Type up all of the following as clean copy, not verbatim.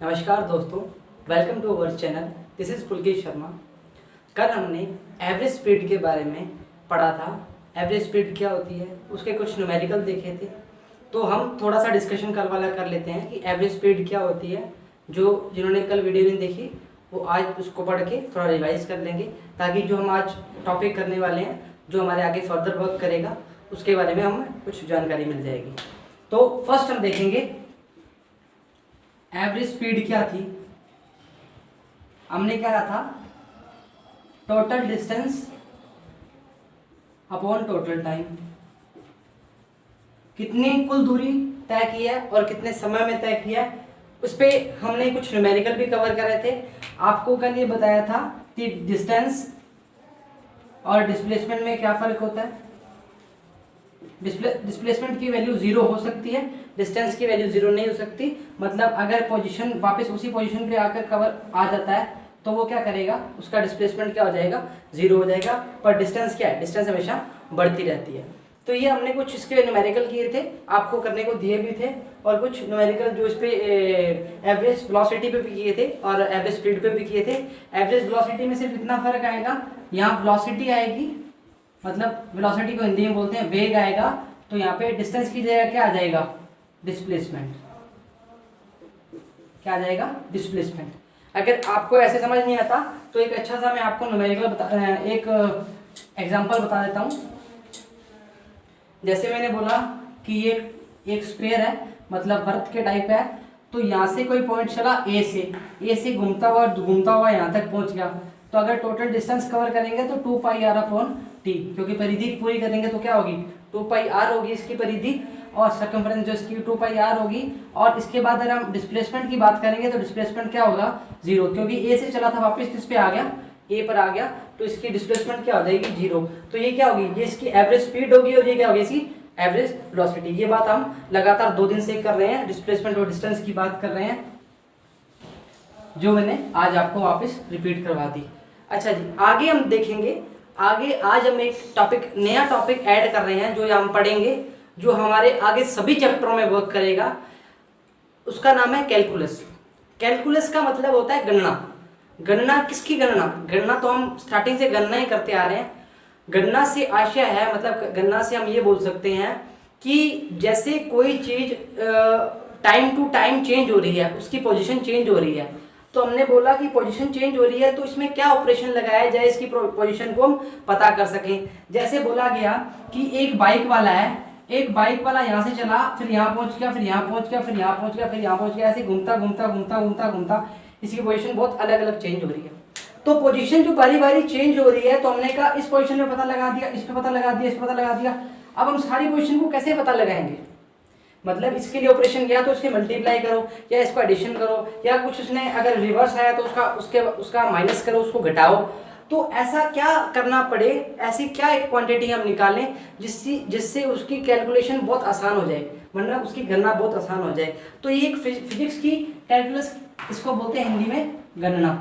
नमस्कार दोस्तों, welcome to our channel. This is Pulkesh Sharma. कल हमने एवरेज स्पीड के बारे में पढ़ा था। एवरेज स्पीड क्या होती है, उसके कुछ न्यूमेरिकल देखे थे। तो हम थोड़ा सा डिस्कशन कल वाला कर लेते हैं कि एवरेज स्पीड क्या होती है। जिन्होंने कल वीडियो नहीं देखी वो आज उसको पढ़ के थोड़ा रिवाइज कर लेंगे, ताकि जो हम आज टॉपिक करने वाले हैं, जो हमारे आगे फर्दर वर्क करेगा, उसके बारे में हमें कुछ जानकारी मिल जाएगी। तो फर्स्ट हम देखेंगे एवरेज स्पीड क्या थी। हमने क्या कहा था, total distance upon total time. कितनी कुल दूरी तय की है और कितने समय में तय किया है, उस पर हमने कुछ न्यूमेरिकल भी कवर करे थे। आपको कल ये बताया था कि डिस्टेंस और डिस्प्लेसमेंट में क्या फ़र्क होता है। डिस्प्लेसमेंट की वैल्यू जीरो हो सकती है, डिस्टेंस की वैल्यू जीरो नहीं हो सकती। मतलब अगर पोजीशन वापस उसी पोजीशन पे आकर कवर आ जाता है तो वो क्या करेगा, उसका डिस्प्लेसमेंट क्या हो जाएगा, जीरो हो जाएगा। पर डिस्टेंस क्या है, डिस्टेंस हमेशा बढ़ती रहती है। तो ये हमने कुछ इसके न्यूमेरिकल किए थे, आपको करने को दिए भी थे, और कुछ न्यूमेरिकल जो इस पे एवरेज वेलोसिटी पे भी किए थे और एवरेज स्पीड पे भी किए थे। एवरेज वेलोसिटी में सिर्फ इतना फर्क आएगा, यहाँ वेलोसिटी आएगी, मतलब वेलोसिटी को हिंदी में बोलते हैं वेग आएगा, तो यहाँ पे डिस्टेंस की जगह क्या आ जाएगा, डिस्प्लेसमेंट। क्या आ जाएगा, डिस्प्लेसमेंट। अगर आपको ऐसे समझ नहीं आता तो एक अच्छा सा मैं आपको न्यूमेरिकल एक एग्जांपल बता देता हूँ। जैसे मैंने बोला कि ये एक स्फीयर है, मतलब वर्त के टाइप है। तो यहाँ से कोई पॉइंट चला ए से घूमता हुआ यहाँ तक पहुँच गया। तो अगर टोटल डिस्टेंस कवर करेंगे तो 2πr/t, क्योंकि परिधि पूरी करेंगे तो क्या होगी, 2πr होगी इसकी परिधि, और सर्कमफ्रेंस जो इसकी 2πr होगी। और इसके बाद अगर हम डिस्प्लेसमेंट की बात करेंगे तो डिस्प्लेसमेंट क्या होगा, जीरो, क्योंकि ए से चला था वापस किस पे आ गया, ए पर आ गया, तो इसकी डिस्प्लेसमेंट क्या हो जाएगी, जीरो। तो ये क्या होगी, ये इसकी एवरेज स्पीड होगी और ये क्या होगी, इसकी एवरेज वेलोसिटी। ये बात हम लगातार 2 दिन से कर रहे हैं, डिस्प्लेसमेंट और डिस्टेंस की बात कर रहे हैं, जो मैंने आज आपको वापस रिपीट करवा दी। अच्छा जी, आगे हम देखेंगे। आगे आज हम एक टॉपिक, नया टॉपिक ऐड कर रहे हैं, जो हम पढ़ेंगे, जो हमारे आगे सभी चैप्टरों में वर्क करेगा। उसका नाम है कैलकुलस। कैलकुलस का मतलब होता है गणना। गणना किसकी गणना, गणना तो हम स्टार्टिंग से गणना ही करते आ रहे हैं। गणना से आशय है, मतलब गणना से हम ये बोल सकते हैं कि जैसे कोई चीज टाइम टू टाइम चेंज हो रही है, उसकी पोजीशन चेंज हो रही है। तो हमने बोला कि पोजीशन चेंज हो रही है तो इसमें क्या ऑपरेशन लगाया जाए, इसकी पोजीशन को हम पता कर सकें। जैसे बोला गया कि एक बाइक वाला है, एक बाइक वाला यहाँ से चला, फिर यहाँ पहुंच गया, फिर यहाँ पहुंच गया, फिर यहाँ पहुंच गया, फिर यहाँ पहुंच गया, ऐसे घूमता घूमता घूमता घूमता घूमता इसकी पोजीशन बहुत अलग अलग चेंज हो रही है। तो पोजीशन जो बारी बारी चेंज हो रही है, तो हमने कहा इस पोजीशन में पता लगा दिया, इस पे पता लगा दिया, इस पे पता लगा दिया। अब हम सारी पोजीशन को कैसे पता लगाएंगे, मतलब इसके लिए ऑपरेशन किया तो इसके मल्टीप्लाई करो, या इसको एडिशन करो, या कुछ उसने अगर रिवर्स आया तो उसका माइनस करो, उसको घटाओ। तो ऐसा क्या करना पड़े, ऐसी क्या एक क्वांटिटी हम निकालें जिससे उसकी कैलकुलेशन बहुत आसान हो जाए, वरना उसकी गणना बहुत आसान हो जाए। तो ये एक फिजिक्स की कैलकुलस, इसको बोलते हैं हिंदी में गणना।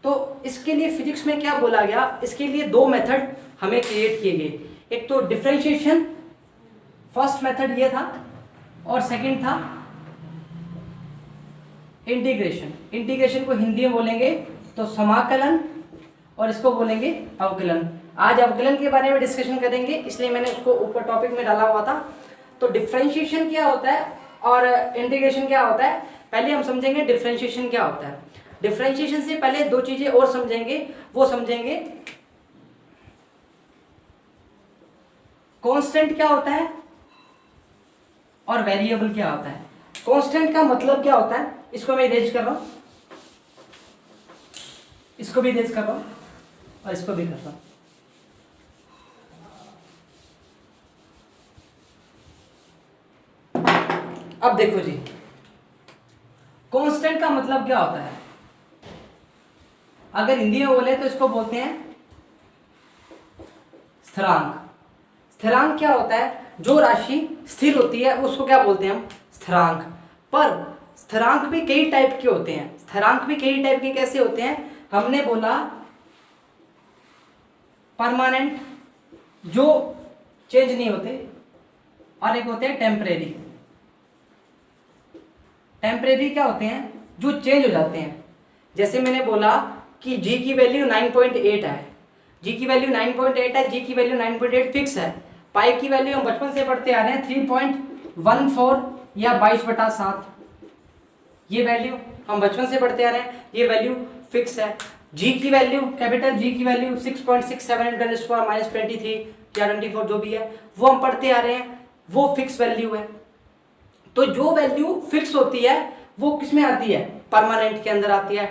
तो इसके लिए फिजिक्स में क्या बोला गया, इसके लिए 2 मेथड हमें क्रिएट किए गए। एक तो डिफरेंशिएशन, फर्स्ट मेथड ये था, और सेकंड था इंटीग्रेशन। इंटीग्रेशन को हिंदी में बोलेंगे तो समाकलन, और इसको बोलेंगे अवकलन। आज अवकलन के बारे में डिस्कशन करेंगे, इसलिए मैंने उसको ऊपर टॉपिक में डाला हुआ था। तो डिफरेंशिएशन क्या होता है और इंटीग्रेशन क्या होता है, पहले हम समझेंगे डिफरेंशिएशन क्या होता है। डिफरेंशिएशन से पहले 2 चीजें और समझेंगे, वो समझेंगे कांस्टेंट क्या होता है और वेरिएबल क्या होता है। कांस्टेंट का मतलब क्या होता है, इसको मैं इरेज कर रहा हूं, इसको भी इरेज कर रहा हूं और इसको भी कर रहा हूं। अब देखो जी, कांस्टेंट का मतलब क्या होता है, अगर हिंदी में बोले तो इसको बोलते हैं स्थिरांक। स्थिरांक क्या होता है, जो राशि स्थिर होती है उसको क्या बोलते हैं हम, स्थिरांक। पर स्थिरांक भी कई टाइप के होते हैं। स्थिरांक भी कई टाइप के कैसे होते हैं, हमने बोला परमानेंट, जो चेंज नहीं होते, और एक होते हैं टेम्परेरी। टेम्परेरी क्या होते हैं, जो चेंज हो जाते हैं। जैसे मैंने बोला कि जी की वैल्यू 9.8 है, जी की वैल्यू 9.8 है, जी की वैल्यू 9.8 फिक्स है। पाई की वैल्यू हम बचपन से पढ़ते आ रहे हैं 3.14 या 22/7, ये वैल्यू हम बचपन से पढ़ते आ रहे हैं, ये वैल्यू फिक्स है। जी की वैल्यू, कैपिटल जी की वैल्यू 6.67 -23 या 24 जो भी है वो हम पढ़ते आ रहे हैं, वो फिक्स वैल्यू है। तो जो वैल्यू फिक्स होती है वो किस में आती है, परमानेंट के अंदर आती है।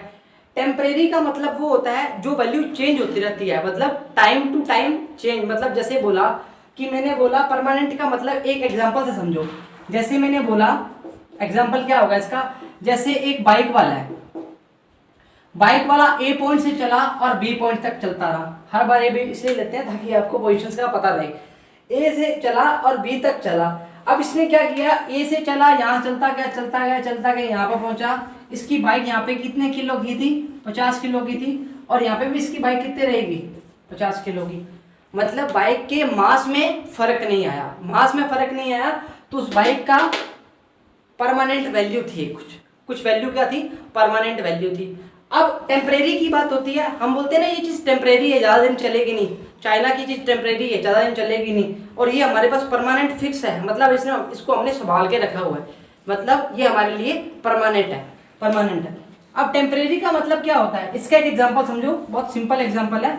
टेम्परेरी का मतलब वो होता है जो वैल्यू चेंज होती रहती है, मतलब टाइम टू टाइम चेंज। मतलब जैसे बोला कि मैंने बोला परमानेंट का मतलब, एक एग्जांपल से समझो। जैसे मैंने बोला, एग्जांपल क्या होगा इसका, जैसे एक बाइक वाला है, बाइक वाला ए पॉइंट से चला और बी पॉइंट तक चलता रहा। हर बार ए बी इसलिए लेते हैं ताकि आपको पोजीशंस का पता रहे। ए से चला और बी तक चला। अब इसने क्या किया, ए से चला, यहाँ चलता गया चलता गया चलता गया, यहाँ पर पहुंचा। इसकी बाइक यहाँ पे कितने किलो की थी, 50 किलो की थी, और यहाँ पे भी इसकी बाइक कितने रहेगी, 50 किलो की। मतलब बाइक के मास में फर्क नहीं आया, मास में फर्क नहीं आया, तो उस बाइक का परमानेंट वैल्यू थी, कुछ वैल्यू क्या थी, परमानेंट वैल्यू थी। अब टेम्परेरी की बात होती है, हम बोलते हैं ना ये चीज टेम्परेरी है, ज्यादा दिन चलेगी नहीं, चाइना की चीज टेम्परेरी है, ज्यादा दिन चलेगी नहीं, और ये हमारे पास परमानेंट फिक्स है, मतलब इसको हमने संभाल के रखा हुआ है, मतलब ये हमारे लिए परमानेंट है, परमानेंट है। अब टेम्परेरी का मतलब क्या होता है, इसका एक एग्जांपल समझो, बहुत सिंपल एग्जांपल है।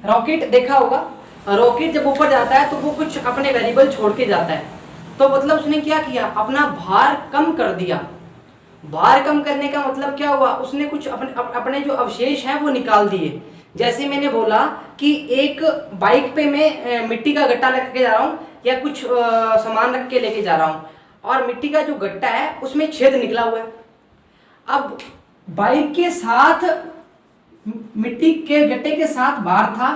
रॉकेट देखा होगा, रॉकेट जब ऊपर जाता है तो वो कुछ अपने वेरिएबल छोड़ के जाता है, तो मतलब उसने क्या किया, अपना भार कम कर दिया। भार कम करने का मतलब क्या हुआ, उसने कुछ अपने जो अवशेष हैं वो निकाल दिए। जैसे मैंने बोला कि एक बाइक पे मैं मिट्टी का गट्टा रख के जा रहा हूँ या कुछ सामान रख के लेके जा रहा हूँ, और मिट्टी का जो गट्टा है उसमें छेद निकला हुआ है। अब बाइक के साथ, मिट्टी के गट्टे के साथ भार था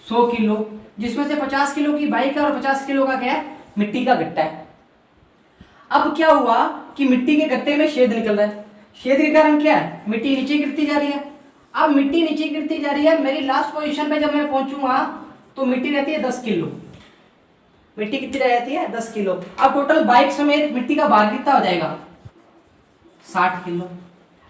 100 किलो, जिसमें से 50 किलो की बाइक है और 50 किलो का क्या है, मिट्टी का गट्टा है। अब क्या हुआ कि मिट्टी के गट्टे में छेद निकल रहा है, छेद के कारण क्या है, मिट्टी नीचे गिरती जा रही है। अब मिट्टी नीचे गिरती जा रही है, मेरी लास्ट पोजीशन पे जब मैं पहुंचूंगा तो मिट्टी रहती है 10 किलो, मिट्टी कितनी रहती है, 10 किलो। अब टोटल बाइक समेत मिट्टी का भार कितना हो जाएगा, 60 किलो।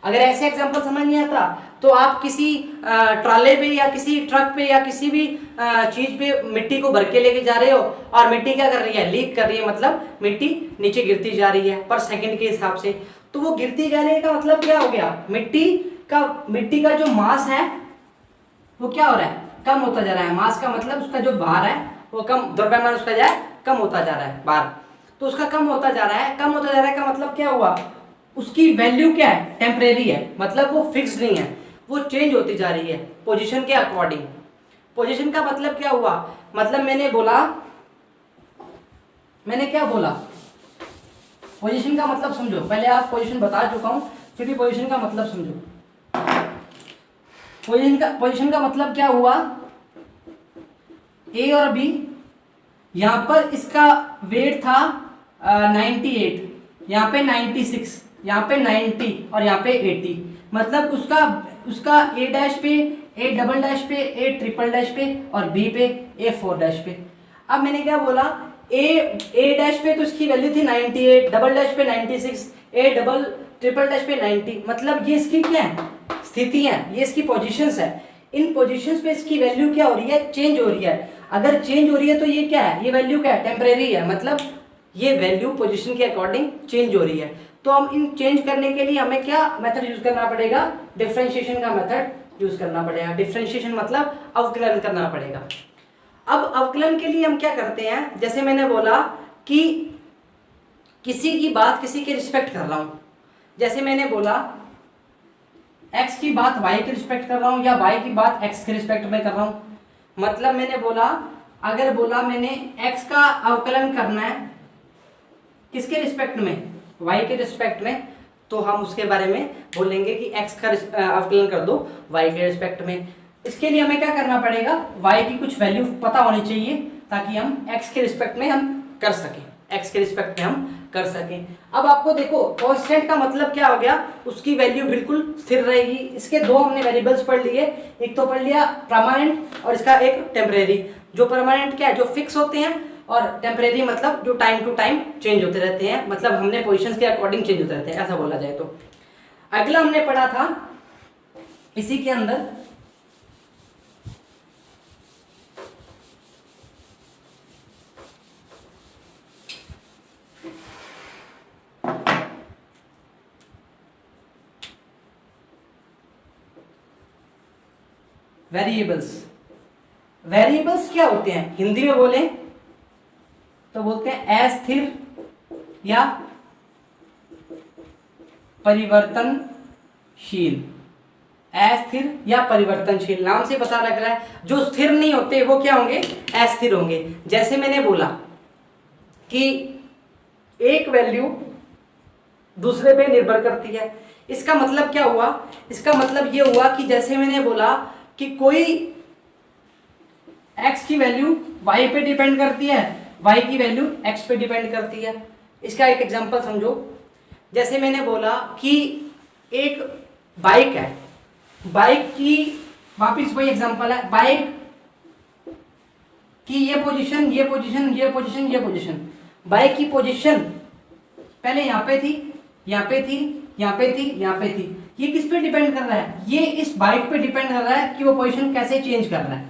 अगर ऐसे एग्जांपल समझ नहीं आता तो आप किसी ट्राले पे या किसी ट्रक पे या किसी भी चीज पे मिट्टी को भर के लेके जा रहे हो, और मिट्टी क्या कर रही है, लीक कर रही है, मतलब मिट्टी नीचे गिरती जा रही है पर सेकंड के हिसाब से, तो वो गिरती जा रही है का मतलब क्या हो गया, मिट्टी का जो मास है वो क्या हो रहा है, कम होता जा रहा है। मास का मतलब उसका जो भार है वो कम, द्रव्यमान उसका जो है कम होता जा रहा है, भार तो उसका कम होता जा रहा है। कम होता जा रहा है का मतलब क्या हुआ, उसकी वैल्यू क्या है, टेम्परेरी है, मतलब वो फिक्स नहीं है, वो चेंज होती जा रही है पोजीशन के अकॉर्डिंग। पोजीशन का मतलब क्या हुआ, मतलब मैंने क्या बोला, पोजीशन का मतलब समझो। पहले आप पोजीशन बता चुका हूं, फिर भी पोजीशन का मतलब समझो। पोजीशन का मतलब क्या हुआ, ए और बी, यहां पर इसका वेट था 98, यहाँ पे 96, यहाँ पे 90 और यहाँ पे 80, मतलब उसका ए डैश पे, ए डबल डैश पे, ए ट्रिपल डैश पे और बी पे, ए 4 डैश पे। अब मैंने क्या बोला, ए डैश पे तो इसकी वैल्यू थी 98, डबल डैश पे 96, ए डबल ट्रिपल डैश पे 90, मतलब ये इसकी क्या है, स्थिति है, ये इसकी पोजीशंस है। इन पोजीशंस पे इसकी वैल्यू क्या हो रही है, चेंज हो रही है। अगर चेंज हो रही है तो ये क्या है, ये वैल्यू क्या है, टेम्परेरी है, मतलब ये वैल्यू पोजीशन के अकॉर्डिंग चेंज हो रही है। तो हम इन चेंज करने के लिए हमें क्या मेथड यूज करना पड़ेगा, डिफरेंशिएशन का मेथड यूज करना पड़ेगा। डिफरेंशिएशन मतलब अवकलन करना पड़ेगा। अब अवकलन के लिए हम क्या करते हैं, जैसे मैंने बोला कि किसी की बात किसी के रिस्पेक्ट कर रहा हूं, जैसे मैंने बोला x की बात y के रिस्पेक्ट कर रहा हूं या y की बात x के रिस्पेक्ट में कर रहा हूं। मतलब मैंने बोला, अगर बोला मैंने x का अवकलन करना है किसके रिस्पेक्ट में, y के रिस्पेक्ट में, तो हम उसके बारे में बोलेंगे कि x का अवकलन कर दो y के रिस्पेक्ट में। इसके लिए हमें क्या करना पड़ेगा, y की कुछ वैल्यू पता होनी चाहिए ताकि हम x के रिस्पेक्ट में हम कर सकें, x के रिस्पेक्ट में हम कर सकें। अब आपको देखो कांस्टेंट का मतलब क्या हो गया, उसकी वैल्यू बिल्कुल स्थिर रहेगी। इसके दो हमने वेरिएबल्स पढ़ लिए, एक तो पढ़ लिया परमानेंट और इसका एक टेम्परेरी। जो परमानेंट क्या है, जो फिक्स होते हैं, और टेम्परेरी मतलब जो टाइम टू टाइम चेंज होते रहते हैं, मतलब हमने पोजीशंस के अकॉर्डिंग चेंज होते रहते हैं, ऐसा बोला जाए तो। अगला हमने पढ़ा था इसी के अंदर वेरिएबल्स। वेरिएबल्स क्या होते हैं, हिंदी में बोले तो बोलते हैं अस्थिर या परिवर्तनशील। अस्थिर या परिवर्तनशील, नाम से पता लग रहा है जो स्थिर नहीं होते वो क्या होंगे, अस्थिर होंगे। जैसे मैंने बोला कि एक वैल्यू दूसरे पे निर्भर करती है, इसका मतलब क्या हुआ, इसका मतलब ये हुआ कि जैसे मैंने बोला कि कोई x की वैल्यू y पे डिपेंड करती है, y की वैल्यू x पे डिपेंड करती है। इसका एक एग्जांपल समझो, जैसे मैंने बोला कि एक बाइक है, बाइक की वापिस वही एग्जांपल है, बाइक की ये पोजीशन, ये पोजीशन, ये पोजीशन, ये पोजीशन, बाइक की पोजीशन पहले यहाँ पे थी, यहाँ पे थी, यहाँ पे थी, यहाँ पे थी। ये किस पे डिपेंड कर रहा है, ये इस बाइक पे डिपेंड कर रहा है कि वो पोजीशन कैसे चेंज कर रहा है,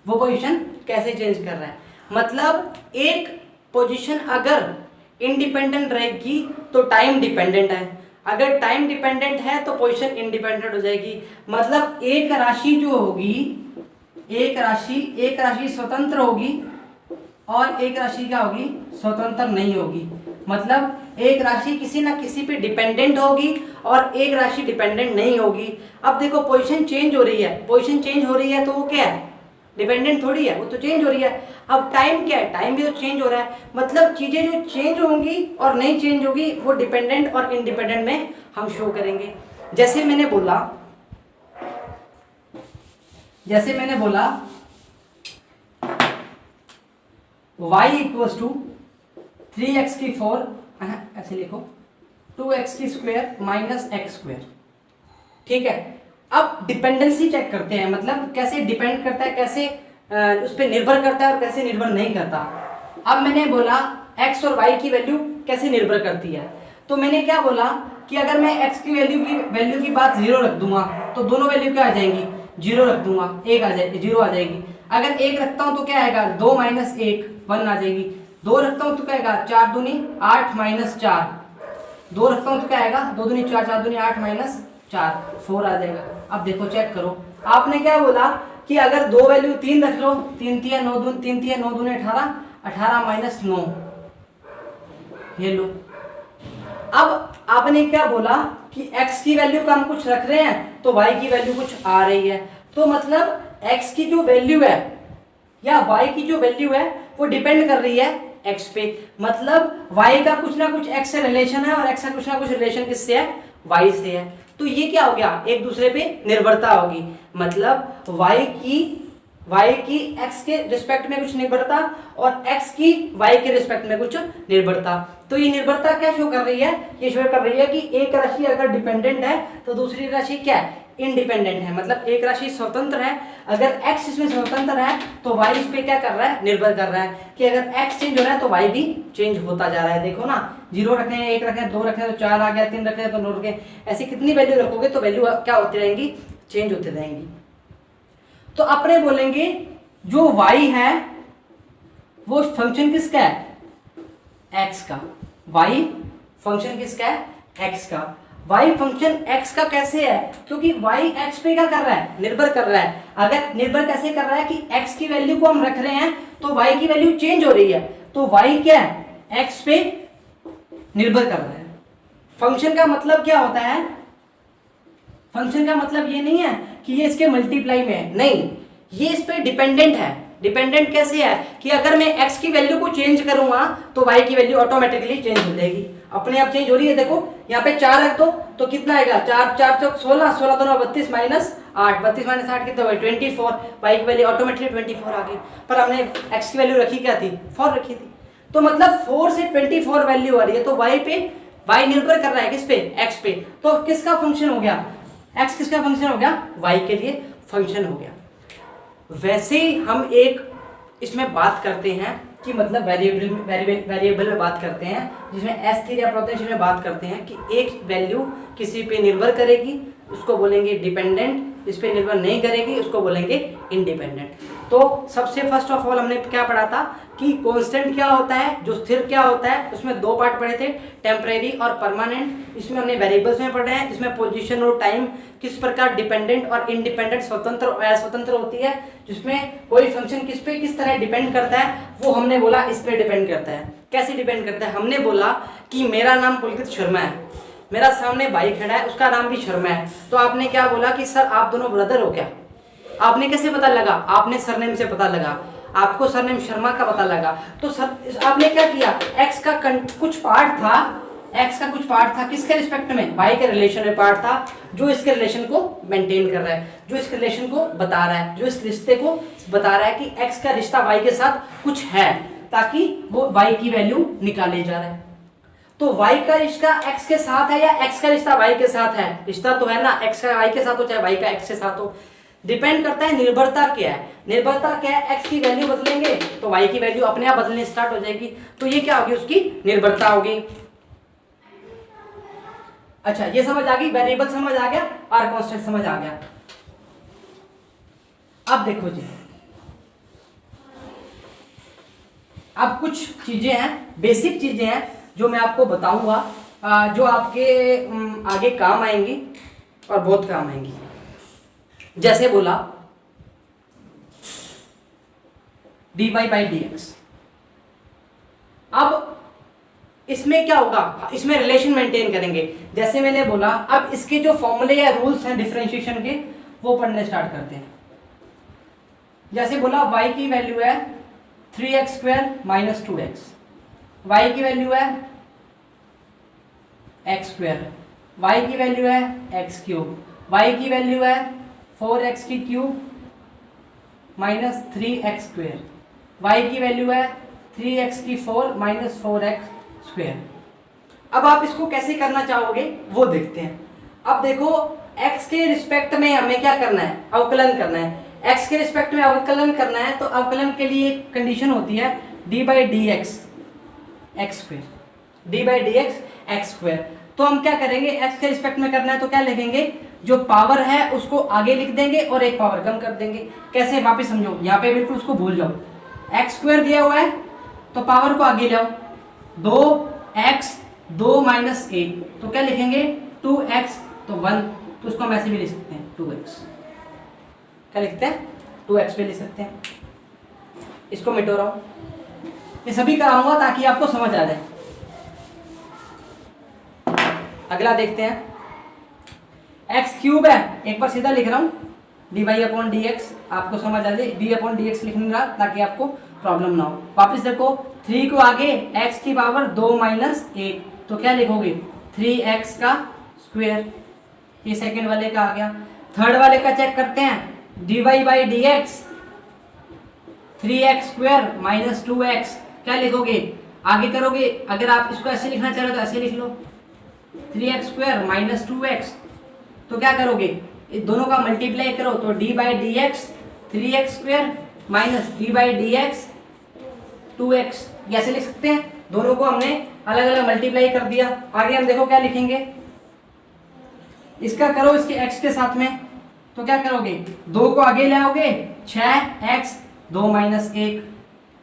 वो पोजीशन कैसे चेंज कर रहा है। मतलब एक पोजीशन अगर इंडिपेंडेंट रहेगी तो टाइम डिपेंडेंट है, अगर टाइम डिपेंडेंट है तो पोजीशन इंडिपेंडेंट हो जाएगी। मतलब एक राशि जो होगी, एक राशि स्वतंत्र होगी और एक राशि क्या होगी, स्वतंत्र नहीं होगी। मतलब एक राशि किसी ना किसी पे डिपेंडेंट होगी और एक राशि डिपेंडेंट नहीं होगी। अब देखो पोजीशन चेंज हो रही है, पोजीशन चेंज हो रही है तो वो क्या है, डिपेंडेंट थोड़ी है, वो तो चेंज हो रही है। अब टाइम क्या है, टाइम भी तो चेंज हो रहा है। मतलब चीजें जो चेंज होंगी और नहीं चेंज होगी वो डिपेंडेंट और इंडिपेंडेंट में हम शो करेंगे। जैसे मैंने बोला y इक्वल्स टू 3x की 4, ऐसे लिखो 2x की स्क्वायर माइनस x स्क्वायर। ठीक है, अब डिपेंडेंसी चेक करते हैं, मतलब कैसे डिपेंड करता है, कैसे उस पर निर्भर करता है और कैसे निर्भर नहीं करता। अब मैंने बोला x और y की वैल्यू कैसे निर्भर करती है, तो मैंने क्या बोला कि अगर मैं x की वैल्यू की बात 0 रख दूंगा तो दोनों वैल्यू क्या आ जाएंगी, 0 रख दूंगा, 1 आ जाएगी, 0 आ जाएगी। अगर 1 रखता हूं तो क्या आएगा, 2 माइनस 1 1 आ जाएगी। 2 रखता हूं तो क्या आएगा, 4 दूनी 8 माइनस 4। 2 रखता हूं तो क्या आएगा, 2 दूनी 4, 4 दूनी 8 माइनस 4, 4 आ जाएगा। अब देखो चेक करो, आपने क्या बोला कि अगर दो वैल्यू 3 रख लो, 3 3 9 दूनी 3 3 9 दूनी 18, 18 माइनस 9, ये लो। अब आपने क्या बोला कि x की वैल्यू का हम कुछ रख रहे हैं तो y की वैल्यू कुछ आ रही है, तो मतलब x की जो वैल्यू है या y की जो वैल्यू है वो डिपेंड कर रही है x पे। मतलब y का कुछ ना कुछ x से रिलेशन है और x का कुछ ना कुछ रिलेशन किससे है, y से है। तो ये क्या हो गया, एक दूसरे पे निर्भरता होगी। मतलब y की x के रिस्पेक्ट में कुछ निर्भरता और x की y के रिस्पेक्ट में कुछ निर्भरता। तो ये निर्भरता क्या शो कर रही है, ये शो कर रही है कि एक राशि अगर डिपेंडेंट है तो दूसरी राशि क्या है, इंडिपेंडेंट है। मतलब एक राशि स्वतंत्र है, अगर x इसमें स्वतंत्र है तो y इस पे क्या कर रहा है, निर्भर कर रहा है कि अगर x चेंज हो रहा है तो y भी चेंज होता जा रहा है। देखो ना, 0 रखे हैं, 1 रखे हैं, 2 रखे हैं तो 4 आ गया, 3 रखे हैं तो 9 रखे। ऐसी कितनी वैल्यू रखोगे तो वैल्यू क्या होती रहेंगी, चेंज होती रहेंगी। तो अपने बोलेंगे जो y है वो फंक्शन किसका है, x का। y फंक्शन किसका है, x का। y फंक्शन x का कैसे है, क्योंकि y x पे क्या कर रहा है, निर्भर कर रहा है। अगर निर्भर कैसे कर रहा है कि x की वैल्यू को हम रख रहे हैं तो y की वैल्यू चेंज हो रही है, तो y क्या है, x पे निर्भर कर रहा है। फंक्शन का मतलब क्या होता है, फंक्शन का मतलब ये नहीं है कि ये इसके मल्टीप्लाई में है, नहीं, ये इस पे डिपेंडेंट है। डिपेंडेंट कैसे है कि अगर मैं x की वैल्यू को चेंज करूंगा तो y की वैल्यू ऑटोमेटिकली चेंज हो जाएगी, अपने आप चेंज हो रही है। देखो यहाँ पे 4 रख दो तो कितना आएगा, 4 4 चौक 16, 16 दोनों 32 माइनस 8, 32 माइनस 8 कितना हुआ, 24। y की वैल्यू ऑटोमेटिकली 24 आ गई, पर हमने x की वैल्यू रखी क्या थी, 4 रखी थी। तो मतलब 4 से 24 वैल्यू आ रही है, तो y पे y निर्भर कर रहा है किस पे, x पे। तो किसका फंक्शन हो गया, x किसका फंक्शन हो गया, y के लिए फंक्शन हो गया। वैसे ही हम एक इसमें बात करते हैं कि मतलब वेरिएबल में बात करते हैं, जिसमें S3 रिप्रेजेंटेशन में बात करते हैं कि एक वैल्यू किसी पे निर्भर करेगी, उसको बोलेंगे डिपेंडेंट, इस पे निर्भर नहीं करेगी उसको बोलेंगे इंडिपेंडेंट। तो सबसे फर्स्ट ऑफ ऑल हमने क्या पढ़ा था कि कांस्टेंट क्या होता है, जो स्थिर क्या होता है, उसमें दो पार्ट पढ़े थे, टेम्परेरी और परमानेंट। इसमें हमने वेरिएबल्स में पढ़े हैं, जिसमें पोजीशन और टाइम किस प्रकार डिपेंडेंट और इंडिपेंडेंट, स्वतंत्र और अस्वतंत्र होती है, जिसमें कोई फंक्शन किस पे किस तरह डिपेंड करता है, वो हमने बोला इस पे डिपेंड करता है। कैसे डिपेंड करता है, हमने बोला कि मेरा नाम पुलकित शर्मा है, मेरा सामने भाई खड़ा है उसका नाम भी शर्मा है, तो आपने क्या बोला कि सर आप दोनों ब्रदर हो क्या? आपने कैसे पता लगा? आपने सरनेम से पता लगा, आपको सरनेम शर्मा का पता लगा। तो सर आपने क्या किया, एक्स का कुछ पार्ट था, एक्स का कुछ पार्ट था किसके रिस्पेक्ट में, वाई के रिलेशन में पार्ट था, जो इसके रिलेशन को मेंटेन कर रहा है, जो इस रिलेशन को बता रहा है, जो इस रिश्ते को बता रहा है कि एक्स का रिश्ता वाई के साथ कुछ है, ताकि वो वाई की वैल्यू निकाले जा रहा है। तो y का रिश्ता x के साथ है या x का रिश्ता y के साथ है? रिश्ता तो है ना, x का y के साथ हो चाहे y का x के साथ हो। डिपेंड करता है निर्भरता क्या है, निर्भरता क्या है, x की वैल्यू बदलेंगे तो y की वैल्यू अपने आप बदलने स्टार्ट हो जाएगी, तो ये क्या होगी, उसकी निर्भरता होगी। अच्छा ये समझ आ गई, वेरिएबल समझ आ गया और कांस्टेंट समझ आ गया। अब देखो जी, अब कुछ चीजें हैं, बेसिक चीजें हैं जो मैं आपको बताऊंगा, जो आपके आगे काम आएंगी और बहुत काम आएंगी। जैसे बोला dy by dx, अब इसमें क्या होगा, इसमें रिलेशन मेंटेन करेंगे। जैसे मैंने बोला, अब इसके जो फॉर्मूले या रूल्स हैं डिफरेंशिएशन के, वो पढ़ने स्टार्ट करते हैं। जैसे बोला y की वैल्यू है 3x² - 2x, y की वैल्यू है x², y की वैल्यू है x3, y की वैल्यू है 4x³ - 3x², y की वैल्यू है 3x4 - 4x²। अब आप इसको कैसे करना चाहोगे वो देखते हैं। अब देखो x के रिस्पेक्ट में हमें क्या करना है, अवकलन करना है। x के रिस्पेक्ट में अवकलन करना है तो अवकलन के लिए कंडीशन होती है d/dx x², d/dx x²। तो हम क्या करेंगे, x के रिस्पेक्ट में करना है तो क्या लिखेंगे, जो पावर है उसको आगे लिख देंगे और एक पावर कम कर देंगे। कैसे, वापस समझो, यहाँ पे बिल्कुल उसको भूल जाओ। x² दिया हुआ है तो पावर को आगे लाओ, 2x 2 - 1 तो क्या लिखेंगे 2x, तो 1, तो उसको हम ऐसे भी लिख सकते हैं 2x। क्या लिखते हैं, 2x पे लिख सकते हैं। इसको मिटो रहा हूं, ये सभी कराऊंगा ताकि आपको समझ आ जाए। अगला देखते हैं, x³ है, एक बार सीधा लिख रहा हूं dy/dx, आपको समझ आ जाए, d/dx लिखने का ताकि आपको प्रॉब्लम ना हो। वापस देखो, 3 को आगे x की पावर 2 - 1 तो क्या लिखोगे 3x², ये सेकंड वाले का आ गया। थर्ड वाले का चेक करते हैं, dy/dx 3x² - 2x, क्या लिखोगे, आगे करोगे, अगर आप इसको ऐसे लिखना चाह रहे हो तो ऐसे लिख लो 3x² - 2x, तो क्या करोगे, इस दोनों का मल्टीप्लाई करो तो d/dx 3x² - d/dx 2x, ऐसे लिख सकते हैं। दोनों को हमने अलग अलग मल्टीप्लाई कर दिया। आगे हम देखो क्या लिखेंगे, इसका करो इसके x के साथ में, तो क्या करोगे, 2 को आगे ले आओगे 6x 2 - 1,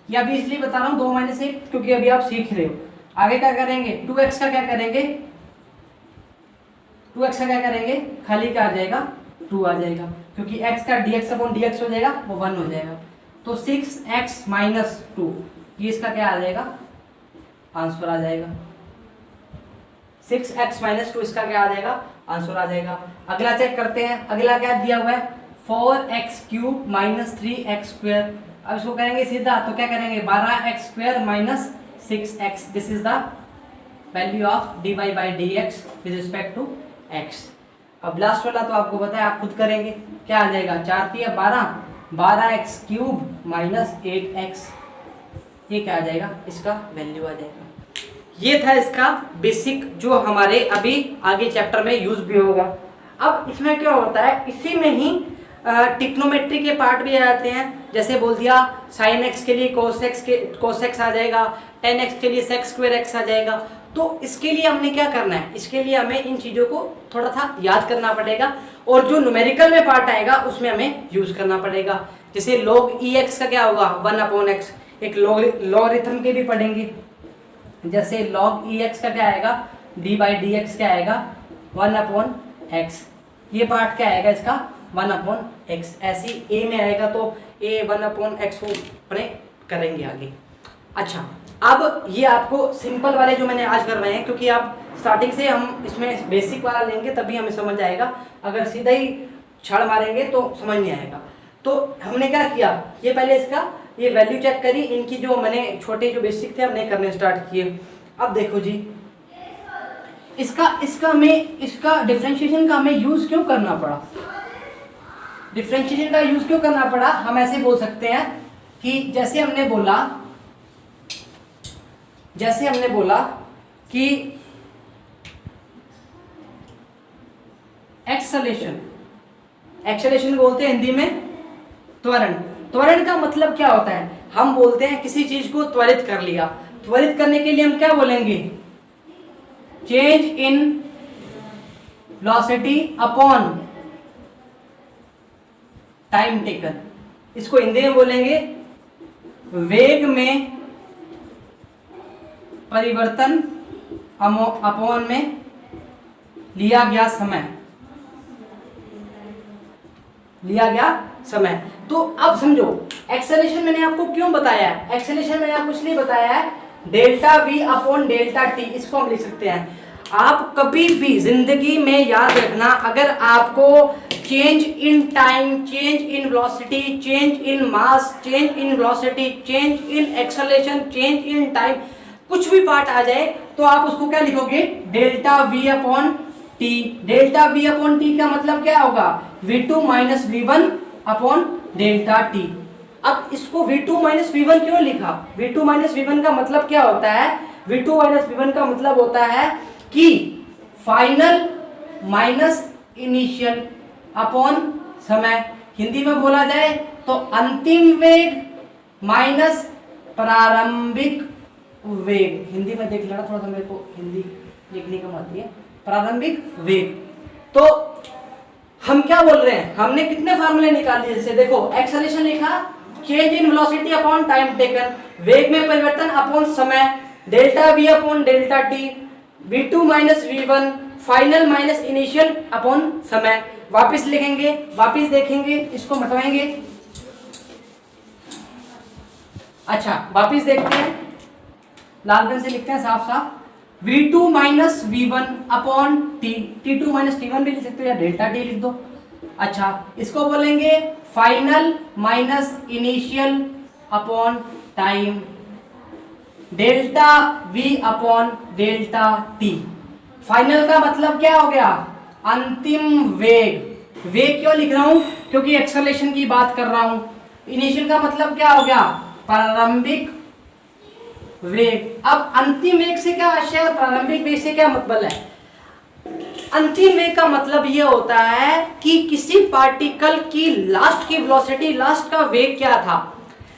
या अभी इसलिए बता रहा हूँ 2 - 1 क्योंकि अभी आप सीख रहे हो। आगे क्या करेंगे, 2x का क्या करेंगे, 2x का क्या करेंगे, खाली क्या आ जाएगा 2 आ जाएगा, क्योंकि x का dx/dx हो जाएगा, वो 1 हो जाएगा। तो 6x - 2, ये इसका क्या आ जाएगा, आंसर आ जाएगा। 6x - 2 इसका क्या आ जाएगा, आंसर आ जाएगा। अगला चेक करते हैं, अगला क्या दिया हुआ है 4x³ - 3x²। अब इसको करेंगे सीधा, तो क्या करेंगे 12x² - 6x, this is the value of dy/dx with respect to x। अब लास्ट वाला तो आपको पता है, आप खुद करेंगे, क्या आ जाएगा 4 × 12 12x³ - 8x, ये क्या आ जाएगा, इसका वैल्यू आ जाएगा। ये था इसका बेसिक, जो हमारे अभी आगे चैप्टर में यूज भी होगा। अब इसमें क्या होता है, इसी में ही ट्रिग्नोमेट्री के पार्ट भी आ जाते हैं, जैसे बोल दिया sin x के लिए cos x आ जाएगा, tan x के लिए sec स्क्वायर x आ जाएगा। तो इसके लिए हमने क्या करना है, इसके लिए हमें इन चीज़ों को थोड़ा सा याद करना पड़ेगा और जो न्यूमेरिकल में पार्ट आएगा उसमें हमें यूज करना पड़ेगा। जैसे log ex का क्या होगा 1/x, एक लॉगरिथम के भी पढ़ेंगे। जैसे log ex का क्या आएगा d/dx क्या आएगा 1/x, ये पार्ट क्या आएगा इसका 1/x। ऐसी a में आएगा तो a 1/x को अपने करेंगे आगे। अच्छा, अब ये आपको सिंपल वाले जो मैंने आज कर रहे हैं, क्योंकि आप स्टार्टिंग से हम इसमें बेसिक वाला लेंगे तभी हमें समझ आएगा, अगर सीधा ही छड़ मारेंगे तो समझ नहीं आएगा। तो हमने क्या किया, ये पहले इसका ये वैल्यू चेक करी, इनकी जो मैंने छोटे जो बेसिक थे हमने करने स्टार्ट किए। अब देखो जी, इसका डिफरेंशिएशन का हमें यूज क्यों करना पड़ा, डिफरेंशिएशन का यूज क्यों करना पड़ा, हम ऐसे बोल सकते हैं कि जैसे हमने बोला कि एक्सेलेरेशन बोलते हैं हिंदी में त्वरण का मतलब क्या होता है, हम बोलते हैं किसी चीज को त्वरित कर लिया। त्वरित करने के लिए हम क्या बोलेंगे, change in velocity upon time taken. इसको हिंदी में बोलेंगे वेग में परिवर्तन अपॉन में लिया गया समय। तो अब समझो एक्सेलरेशन मैंने आपको क्यों बताया है, एक्सेलरेशन मैंने आपको इसलिए बताया है delta we upon delta T, इसको हम लिख सकते हैं। आप कभी भी जिंदगी में याद रखना, अगर आपको change in time, change in velocity, change in mass, change in velocity, change in acceleration, change in time, कुछ भी पार्ट आ जाए तो आप उसको क्या लिखोगे, delta we upon T. Delta we upon T का मतलब क्या होगा, v2 minus v1 upon delta T. अब इसको v2 माइनस v1 क्यों लिखा, v2 माइनस v1 का मतलब क्या होता है, v2 माइनस v1 का मतलब होता है कि फाइनल माइनस इनिशियल अपॉन समय। हिंदी में बोला जाए तो अंतिम वेग माइनस प्रारंभिक वेग। हिंदी में देख लेना, थोड़ा सा मेरे को हिंदी लिखने कम आती है। प्रारंभिक वेग, तो हम क्या बोल रहे हैं, हमने कितने फार्मूले निकाले, जैसे देखो एक्सेलरेशन लिखा change in velocity upon time taken, वेग में परिवर्तन अपॉन समय, delta we upon delta T, v2 minus v1, final minus initial upon समय। वापिस लिखेंगे, वापिस देखेंगे, इसको मिटाएंगे। अच्छा वापिस देखते हैं, लाल पेन से लिखते हैं साफ साफ, v2 minus v1 upon T, t2 minus t1 भी लिख सकते हो या डेल्टा टी लिख दो। अच्छा इसको बोलेंगे final minus initial upon time, delta v upon delta t। Final का मतलब क्या हो गया, अंतिम वेग। वेग क्यों लिख रहा हूं, क्योंकि एक्सेलरेशन की बात कर रहा हूं। इनिशियल का मतलब क्या हो गया, प्रारंभिक वेग। अब अंतिम वेग से क्या आशय है, प्रारंभिक वेग से क्या मतलब है, अंतिम वेग का मतलब यह होता है कि किसी पार्टिकल की लास्ट की वेलोसिटी, लास्ट का वेग क्या था।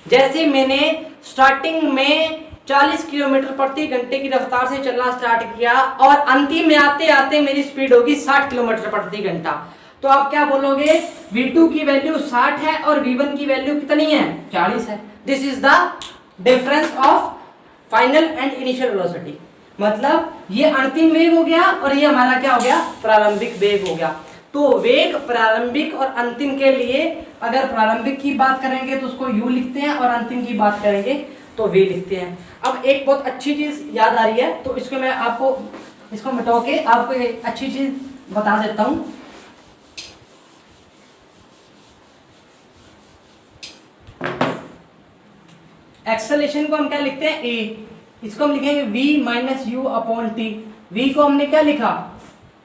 जैसे मैंने स्टार्टिंग में 40 किलोमीटर प्रति घंटे की रफ्तार से चलना स्टार्ट किया और अंतिम में आते आते मेरी स्पीड होगी 60 किलोमीटर प्रति घंटा, तो आप क्या बोलोगे, v2 की वैल्यू 60 है और v1 की वैल्यू कितनी है, 40 है। This is the difference of final and initial velocity. मतलब ये अंतिम वेग हो गया और ये हमारा क्या हो गया, प्रारंभिक वेग हो गया। तो वेग प्रारंभिक और अंतिम के लिए, अगर प्रारंभिक की बात करेंगे तो उसको u लिखते हैं और अंतिम की बात करेंगे तो v लिखते हैं। अब एक बहुत अच्छी चीज याद आ रही है, तो इसको मैं आपको इसको मिटा के आपको एक अच्छी चीज बता देता हूं। एक्सेलरेशन को हम क्या लिखते हैं, a, इसको हम लिखेंगे v minus you upon T. v को हमने क्या लिखा,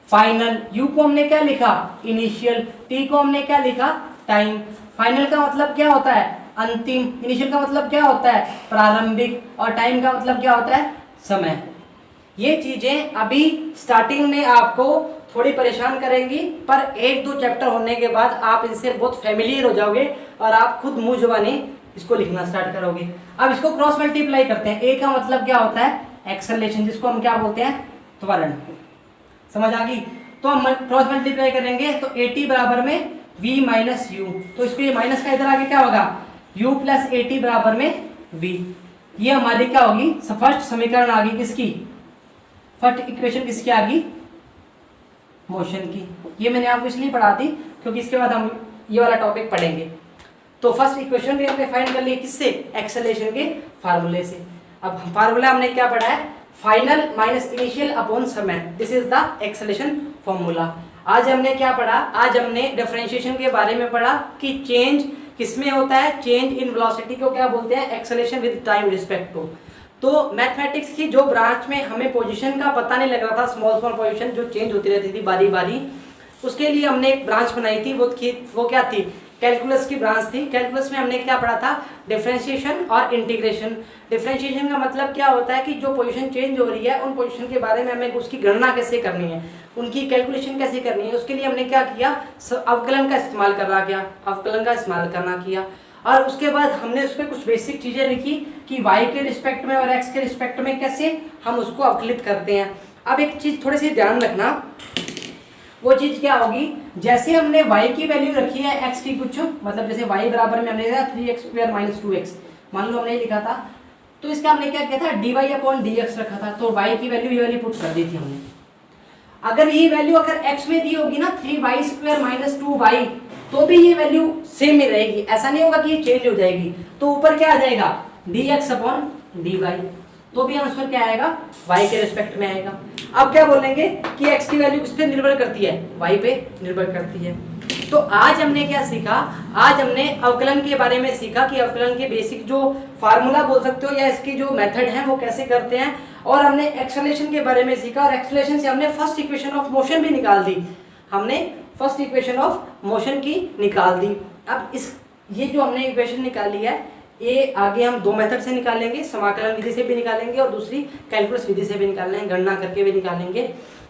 फाइनल, u को हमने क्या लिखा, इनिशियल, t को हमने क्या लिखा, टाइम। फाइनल का मतलब क्या होता है, अंतिम, इनिशियल का मतलब क्या होता है, प्रारंभिक, और टाइम का मतलब क्या होता है, समय। ये चीजें अभी स्टार्टिंग में आपको थोड़ी परेशान करेंगी, पर 1-2 चैप्टर होने के बाद आप इनसे बहुत फेमिलियर हो जाओगे और आप खुद मुंह जुबानी इसको लिखना स्टार्ट करोगे। अब इसको क्रॉस मल्टीप्लाई करते हैं। ए का मतलब क्या होता है? एक्सेलरेशन, जिसको हम क्या बोलते हैं? त्वरण। समझ आ गई? तो हम क्रॉस मल्टीप्लाई करेंगे तो AT बराबर में V माइनस U, तो इसको ये माइनस का इधर आगे क्या होगा? U प्लस AT बराबर में V। ये हमारी क्या होगी? फर्स्ट समीकरण आ गई किसकी? फर्स्ट इक्वेशन किसकी आ गई? मोशन की। ये मैंने आपको इसलिए पढ़ा दी क्योंकि इसके बाद हम ये वाला टॉपिक पढ़ेंगे। तो फर्स्ट इक्वेशन भी हमने फाइंड कर ली किससे? एक्सेलरेशन के फार्मूले से। अब फार्मूला हमने क्या पढ़ा है? फाइनल माइनस इनिशियल अपॉन समय, this is the acceleration formula. आज हमने क्या पढ़ा? आज हमने डिफरेंशिएशन के बारे में पढ़ा कि चेंज किसमें होता है? चेंज इन वेलोसिटी को क्या बोलते हैं? Acceleration with time respect to. तो मैथमेटिक्स की जो ब्रांच में हमें पोजीशन का पता नहीं लग रहा था, स्मॉल स्मॉल पोजीशन जो चेंज होती रहती थी बारी बारी, उसके लिए हमने एक ब्रांच बनाई थी। वो क्या थी? कैलकुलस की ब्रांच थी। कैलकुलस में हमने क्या पढ़ा था? डिफरेंशिएशन और इंटीग्रेशन। डिफरेंशिएशन का मतलब क्या होता है कि जो पोजीशन चेंज हो रही है उन पोजीशन के बारे में हमें उसकी गणना कैसे करनी है, उनकी कैलकुलेशन कैसे करनी है, उसके लिए हमने क्या किया? अवकलन का इस्तेमाल करना किया। और उसके बाद हमने उस पर कुछ बेसिक चीज़ें लिखी कि y के रिस्पेक्ट में और x के रिस्पेक्ट में कैसे हम उसको अवकलित करते हैं। अब एक चीज़ थोड़ी सी ध्यान रखना, वो चीज़ क्या होगी? जैसे हमने y की वैल्यू रखी है x की कुछ, मतलब जैसे y बराबर में हमने 3x² माइनस 2x मान लो हमने लिखा था, तो इसका हमने क्या किया था? dy अपॉन dx रखा था। तो y की वैल्यू ये वाली पुट कर दी थी हमने। अगर ये वैल्यू अगर x में दी होगी ना 3y² माइनस 2y, तो भी ये वैल्यू सेम ही रहेगी, ऐसा नहीं होगा कि ये चेंज हो जाएगी। तो ऊपर क्या आ जाएगा? dx अपॉन dy, तो भी आंसर क्या आएगा? y के रिस्पेक्ट में आएगा। अब क्या बोलेंगे कि x की वैल्यू किस पे निर्भर करती है? y पे निर्भर करती है। तो आज हमने क्या सीखा? आज हमने अवकलन के बारे में सीखा कि अवकलन के बेसिक जो फार्मूला बोल सकते हो या इसकी जो मेथड है वो कैसे करते हैं, और हमने एक्सेलरेशन के बारे में सीखा, और एक्सेलरेशन से हमने फर्स्ट इक्वेशन ऑफ मोशन भी निकाल दी। फर्स्ट इक्वेशन ऑफ मोशन की निकाल दी। अब ये जो हमने इक्वेशन निकाली है, ये आगे हम 2 मेथड से निकालेंगे, समाकलन विधि से भी निकालेंगे और दूसरी कैलकुलस विधि से भी निकालेंगे, गणना करके भी निकालेंगे।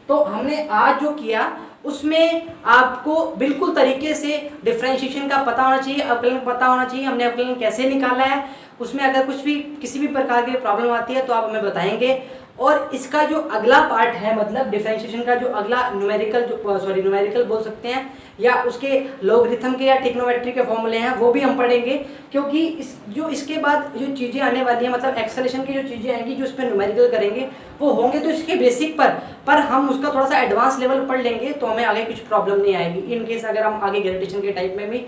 तो हमने आज जो किया उसमें आपको बिल्कुल तरीके से डिफरेंशिएशन का पता होना चाहिए, अवकलन पता होना चाहिए, हमने अवकलन कैसे निकाला है। उसमें अगर कुछ भी किसी भी प्रकार की प्रॉब्लम आती है तो आप हमें बताएंगे। और इसका जो अगला पार्ट है, मतलब डिफरेंशिएशन का जो अगला न्यूमेरिकल बोल सकते हैं, या उसके लॉगरिथम के या ट्रिग्नोमेट्री के फॉर्मूले हैं, वो भी हम पढ़ेंगे। क्योंकि इसके बाद जो चीज़ें आने वाली हैं, मतलब एक्सेलरेशन की जो चीज़ें आएंगी जो इस पर न्यूमेरिकल करेंगे वो होंगे तो इसके बेसिक पर हम उसका थोड़ा सा एडवांस लेवल पढ़ लेंगे, तो हमें आगे कुछ प्रॉब्लम नहीं आएगी इन केस अगर हम आगे ग्रेविटेशन के टाइप में भी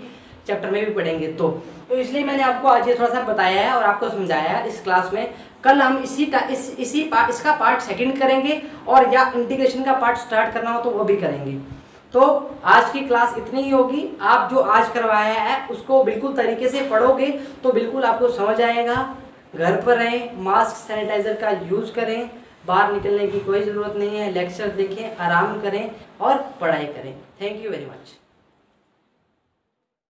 चैप्टर में भी पढ़ेंगे। तो इसलिए मैंने आपको आज ये थोड़ा सा बताया है और आपको समझाया है इस क्लास में। कल हम इसका पार्ट सेकंड करेंगे, और या इंटीग्रेशन का पार्ट स्टार्ट करना हो तो वो भी करेंगे। तो आज की क्लास इतनी ही होगी। आप जो आज करवाया है उसको बिल्कुल तरीके से पढ़ोगे तो बिल्कुल आपको समझ आएगा। घर पर रहें, मास्क सैनिटाइजर का यूज़ करें, बाहर निकलने की कोई ज़रूरत नहीं है, लेक्चर देखें, आराम करें और पढ़ाई करें। Thank you very much.